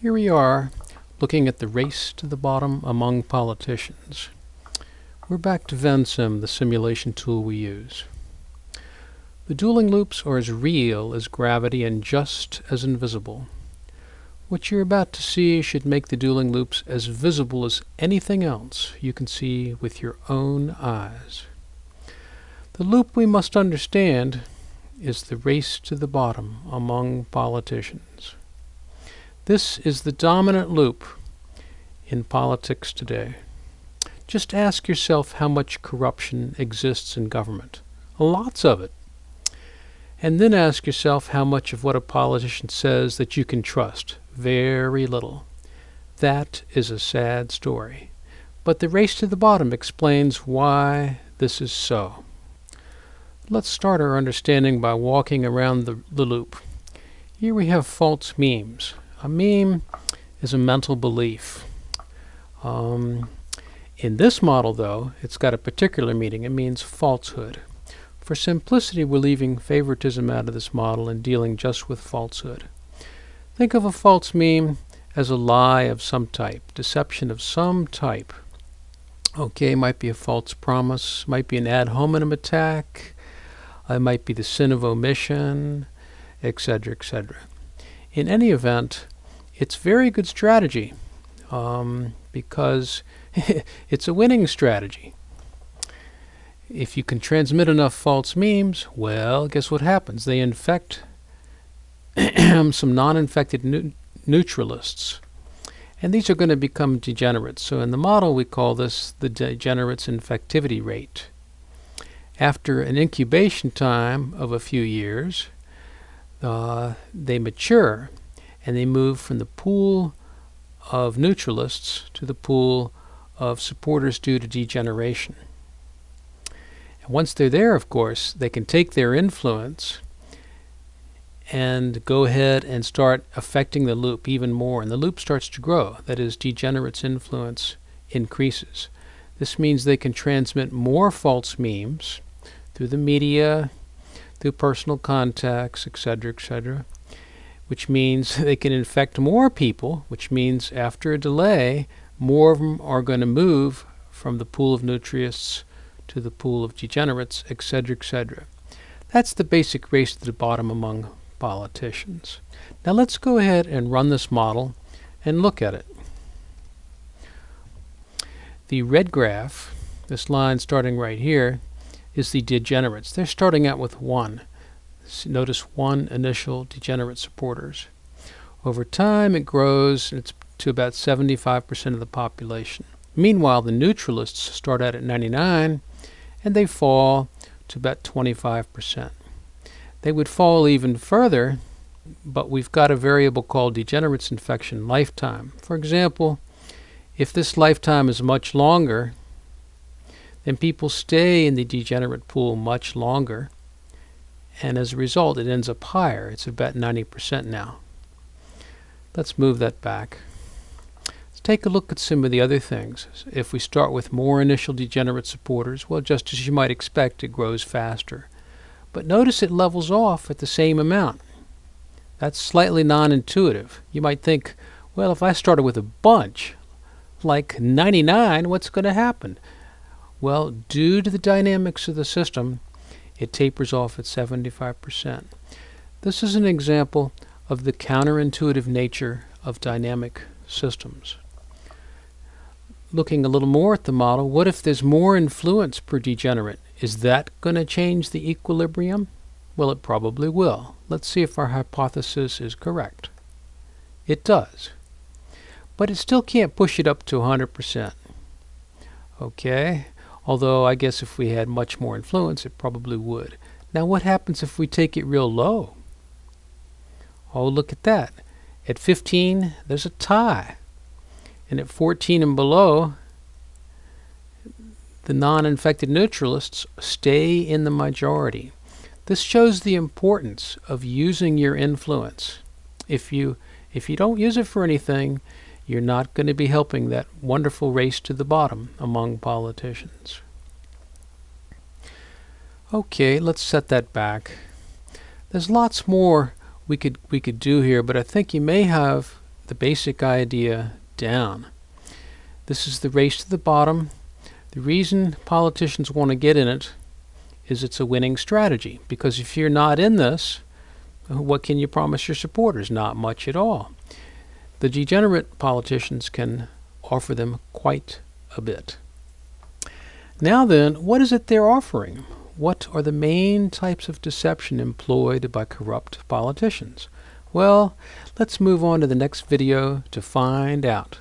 Here we are, looking at the race to the bottom among politicians. We're back to VenSim, the simulation tool we use. The dueling loops are as real as gravity and just as invisible. What you're about to see should make the dueling loops as visible as anything else you can see with your own eyes. The loop we must understand is the race to the bottom among politicians. This is the dominant loop in politics today. Just ask yourself how much corruption exists in government. Lots of it. And then ask yourself how much of what a politician says that you can trust. Very little. That is a sad story. But the race to the bottom explains why this is so. Let's start our understanding by walking around the loop. Here we have false memes. A meme is a mental belief. In this model, though, it's got a particular meaning. It means falsehood. For simplicity, we're leaving favoritism out of this model and dealing just with falsehood. Think of a false meme as a lie of some type, deception of some type. Okay, might be a false promise, might be an ad hominem attack, it might be the sin of omission, etc., etc. In any event, it's very good strategy because it's a winning strategy. If you can transmit enough false memes, well, guess what happens? They infect some non-infected neutralists. And these are going to become degenerates. So in the model, we call this the degenerates' infectivity rate. After an incubation time of a few years, they mature and they move from the pool of neutralists to the pool of supporters due to degeneration. And once they're there, of course, they can take their influence and go ahead and start affecting the loop even more. And the loop starts to grow. That is, degenerates' influence increases. This means they can transmit more false memes through the media, through personal contacts, etc., etc., which means they can infect more people, which means after a delay, more of them are going to move from the pool of nutrients to the pool of degenerates, etc., etc. That's the basic race to the bottom among politicians. Now let's go ahead and run this model and look at it. The red graph, this line starting right here, is the degenerates. They're starting out with 1. Notice 1 initial degenerate supporters. Over time it grows to about 75% of the population. Meanwhile, the neutralists start out at 99 and they fall to about 25%. They would fall even further, but we've got a variable called degenerates infection lifetime. For example, if this lifetime is much longer, then people stay in the degenerate pool much longer, and as a result it ends up higher. It's about 90% now. Let's move that back. Let's take a look at some of the other things. If we start with more initial degenerate supporters, well, just as you might expect, it grows faster. But notice it levels off at the same amount. That's slightly non-intuitive. You might think, well, if I started with a bunch, like 99, what's going to happen? Well, due to the dynamics of the system, it tapers off at 75%. This is an example of the counterintuitive nature of dynamic systems. Looking a little more at the model, what if there's more influence per degenerate? Is that going to change the equilibrium? Well, it probably will. Let's see if our hypothesis is correct. It does. But it still can't push it up to 100%. Okay? Although I guess if we had much more influence, it probably would. Now what happens if we take it real low? Oh, look at that. At 15, there's a tie. And at 14 and below, the non-infected neutralists stay in the majority. This shows the importance of using your influence. If you don't use it for anything, you're not going to be helping that wonderful race to the bottom among politicians. Okay, let's set that back. There's lots more we could do here, but I think you may have the basic idea down. This is the race to the bottom. The reason politicians want to get in it is it's a winning strategy, because if you're not in this, what can you promise your supporters? Not much at all. The degenerate politicians can offer them quite a bit. Now then, what is it they're offering? What are the main types of deception employed by corrupt politicians? Well, let's move on to the next video to find out.